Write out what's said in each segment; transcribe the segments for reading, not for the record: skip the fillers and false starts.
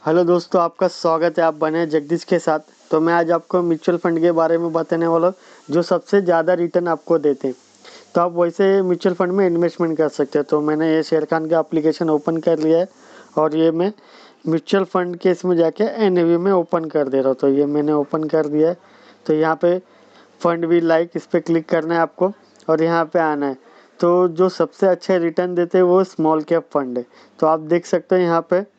Hello दोस्तों, आपका स्वागत है। आप बने हैं जगदीश के साथ। तो मैं आज आपको म्यूचुअल फंड के बारे में बताने वाला हूँ जो सबसे ज़्यादा रिटर्न आपको देते हैं। तो आप वैसे म्यूचुअल फंड में इन्वेस्टमेंट कर सकते हैं। तो मैंने ये शेयर खान का एप्लीकेशन ओपन कर लिया है और ये मैं म्यूचुअल फंड के इसमें जाके एनएवी में ओपन कर दे रहा हूँ। तो ये मैंने ओपन कर दिया है। तो यहाँ पे फंड भी लाइक इस पर क्लिक करना है आपको और यहाँ पे आना है। तो जो सबसे अच्छे रिटर्न देते हैं वो स्मॉल कैप फंड है। तो आप देख सकते हैं यहाँ पे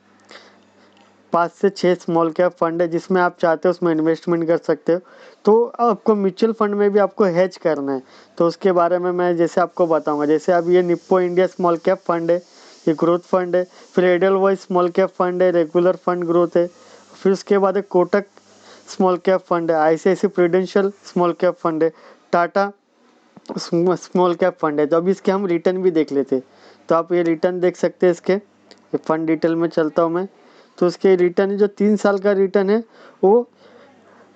5 से 6 स्मॉल कैप फंड है, जिसमें आप चाहते हो उसमें इन्वेस्टमेंट कर सकते हो। तो आपको म्यूचुअल फंड में भी आपको हेज करना है, तो उसके बारे में मैं जैसे आपको बताऊंगा। जैसे अब ये Nippon India small cap fund है, ये ग्रोथ फंड है। फिर एडलवाइज स्मॉल कैप फंड है, रेगुलर फंड ग्रोथ है। फिर उसके बाद है कोटक स्मॉल कैप फंड है, ICICI Prudential small cap fund है, टाटा स्मॉल कैप फंड है। तो अभी इसके हम रिटर्न भी देख लेते हैं। तो आप ये रिटर्न देख सकते हैं इसके। ये फंड डिटेल में चलता हूँ मैं। तो उसके रिटर्न जो 3 साल का रिटर्न है वो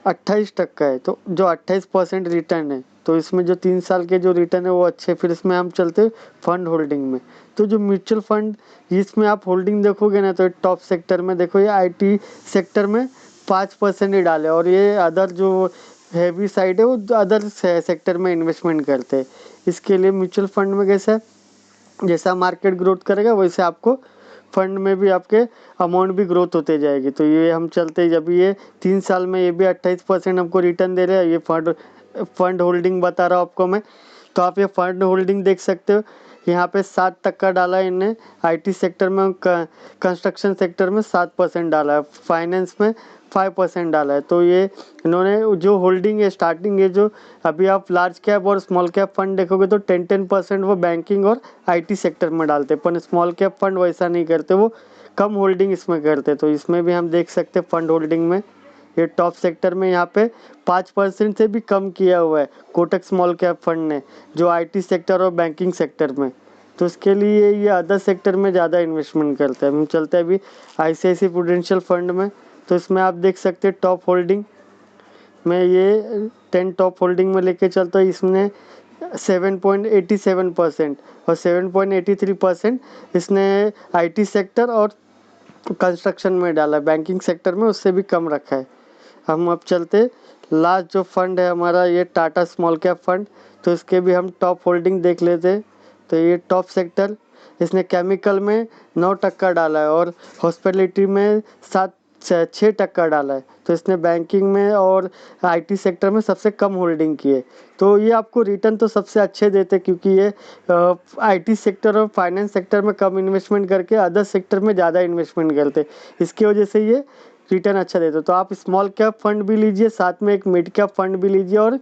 28% है। तो जो 28% रिटर्न है, तो इसमें जो 3 साल के जो रिटर्न है वो अच्छे। फिर इसमें हम चलते फंड होल्डिंग में। तो जो म्यूचुअल फंड इसमें आप होल्डिंग देखोगे ना, तो टॉप सेक्टर में देखो, ये आईटी सेक्टर में 5% ही डाले और ये अदर जो हैवी साइड है वो अदर सेक्टर में इन्वेस्टमेंट करते हैं। इसके लिए म्यूचुअल फंड में कैसा है, जैसा मार्केट ग्रोथ करेगा वैसे आपको फंड में भी आपके अमाउंट भी ग्रोथ होते जाएगी। तो ये हम चलते जब ये 3 साल में ये भी 28% हमको रिटर्न दे रहे हैं। ये फंड होल्डिंग बता रहा हूँ आपको मैं। तो आप ये फंड होल्डिंग देख सकते हो। यहाँ पे 7% डाला है इनने आईटी सेक्टर में, कंस्ट्रक्शन सेक्टर में 7% डाला है, फाइनेंस में 5% डाला है। तो ये इन्होंने जो होल्डिंग है स्टार्टिंग है, जो अभी आप लार्ज कैप और स्मॉल कैप फंड देखोगे तो 10% वो बैंकिंग और आईटी सेक्टर में डालते, पर स्मॉल कैप फंड वैसा नहीं करते, वो कम होल्डिंग इसमें करते। तो इसमें भी हम देख सकते हैं फंड होल्डिंग में ये टॉप सेक्टर में यहाँ पे 5% से भी कम किया हुआ है कोटक स्मॉल कैप फंड ने, जो आईटी सेक्टर और बैंकिंग सेक्टर में। तो इसके लिए ये अदर सेक्टर में ज़्यादा इन्वेस्टमेंट करता है। हम चलते हैं अभी आईसीआईसी प्रूडेंशियल फंड में। तो इसमें आप देख सकते हैं टॉप होल्डिंग में ये 10 टॉप होल्डिंग में लेके चलता है। इसने 7.87% और 7.83% इसने आईटी सेक्टर और कंस्ट्रक्शन में डाला, बैंकिंग सेक्टर में उससे भी कम रखा है। हम अब चलते लास्ट जो फंड है हमारा, ये टाटा स्मॉल कैप फंड। तो इसके भी हम टॉप होल्डिंग देख लेते हैं। तो ये टॉप सेक्टर इसने केमिकल में 9% डाला है और हॉस्पिटलिटी में 6% डाला है। तो इसने बैंकिंग में और आईटी सेक्टर में सबसे कम होल्डिंग की है। तो ये आपको रिटर्न तो सबसे अच्छे देते, क्योंकि ये आईटी सेक्टर और फाइनेंस सेक्टर में कम इन्वेस्टमेंट करके अदर सेक्टर में ज़्यादा इन्वेस्टमेंट करते, इसकी वजह से ये रिटर्न अच्छा देते। तो आप स्मॉल कैप फंड भी लीजिए, साथ में एक मिड कैप फंड भी लीजिए और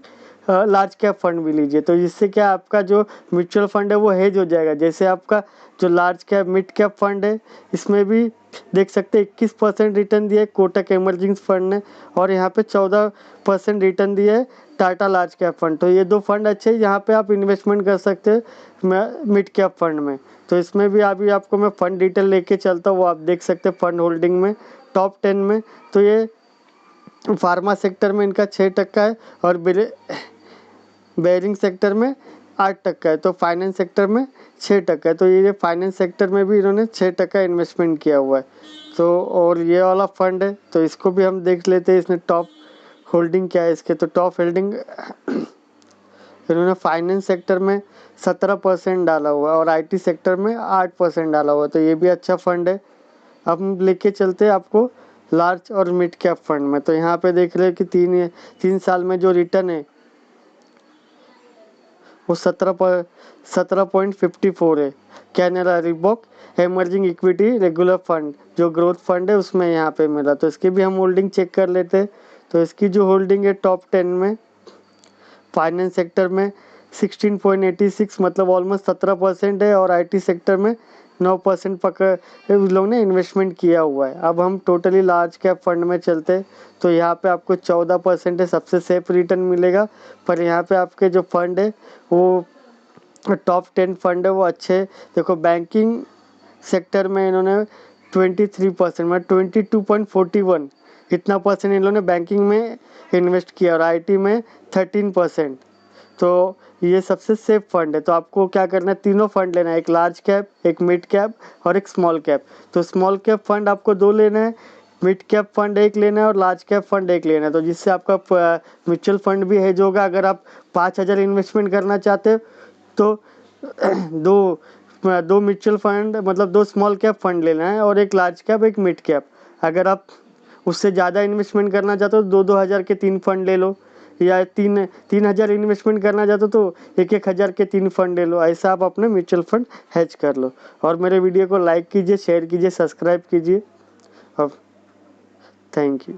लार्ज कैप फंड भी लीजिए। तो इससे क्या आपका जो म्यूचुअल फंड है वो हेज हो जाएगा। जैसे आपका जो large cap mid cap fund है, इसमें भी देख सकते हैं 21% रिटर्न दिया है कोटक इमर्जिंग फंड ने, और यहाँ पे 14% रिटर्न दिया है टाटा लार्ज कैप फंड। तो ये दो फंड अच्छे हैं, यहाँ पे आप इन्वेस्टमेंट कर सकते हैं मिड कैप फंड में। तो इसमें भी अभी आपको मैं फंड डिटेल लेके चलता हूँ, वो आप देख सकते हैं फंड होल्डिंग में टॉप 10 में। तो ये फार्मा सेक्टर में इनका 6% है और बेयरिंग सेक्टर में 8% है। तो फाइनेंस सेक्टर में 6% है। तो ये फाइनेंस सेक्टर में भी इन्होंने 6% इन्वेस्टमेंट किया हुआ है। तो और ये वाला फंड है, तो इसको भी हम देख लेते हैं इसने टॉप होल्डिंग क्या है इसके। तो टॉप होल्डिंग इन्होंने फाइनेंस सेक्टर में 17% डाला हुआ है और आईटी सेक्टर में 8% डाला हुआ है। तो ये भी अच्छा फंड है। अब हम लेके चलते हैं आपको लार्ज और मिड कैप फंड में। तो यहाँ पे देख रहे हैं कि तीन साल में जो रिटर्न है वो 17.54 है। Canara Reebok emerging equity regular fund जो ग्रोथ फंड है उसमें यहाँ पे मिला। तो इसकी भी हम होल्डिंग चेक कर लेते हैं। तो इसकी जो होल्डिंग है टॉप 10 में फाइनेंस सेक्टर में 16.86 मतलब ऑलमोस्ट 17% है और आईटी सेक्टर में 9% पकड़ उन लोगों ने इन्वेस्टमेंट किया हुआ है। अब हम टोटली लार्ज कैप फंड में चलते, तो यहाँ पे आपको 14% है, सबसे सेफ रिटर्न मिलेगा। पर यहाँ पे आपके जो फंड है वो टॉप 10 फंड है वो अच्छे। देखो बैंकिंग सेक्टर में इन्होंने 23% में 22.41 इतना परसेंट इन लोगों ने बैंकिंग में इन्वेस्ट किया और आईटी में 13%। तो ये सबसे सेफ फंड है। तो आपको क्या करना है, तीनों फंड लेना है, एक लार्ज कैप, एक मिड कैप और एक स्मॉल कैप। तो स्मॉल कैप फंड आपको दो लेना है, मिड कैप फंड एक लेना है और लार्ज कैप फंड एक लेना है, तो जिससे आपका म्यूचुअल फंड भी हेज होगा। अगर आप 5,000 इन्वेस्टमेंट करना चाहते हो तो दो दो म्यूचुअल फंड मतलब 2 स्मॉल कैप फंड लेना है और एक लार्ज कैप एक मिड कैप। अगर आप उससे ज़्यादा इन्वेस्टमेंट करना चाहते हो 2-2 हज़ार के 3 फंड ले लो, या 3-3 हज़ार इन्वेस्टमेंट करना चाहते हो तो 1-1 हज़ार के 3 फंड ले लो। ऐसा आप अपने म्यूचुअल फंड हैज कर लो। और मेरे वीडियो को लाइक कीजिए, शेयर कीजिए, सब्सक्राइब कीजिए और थैंक यू।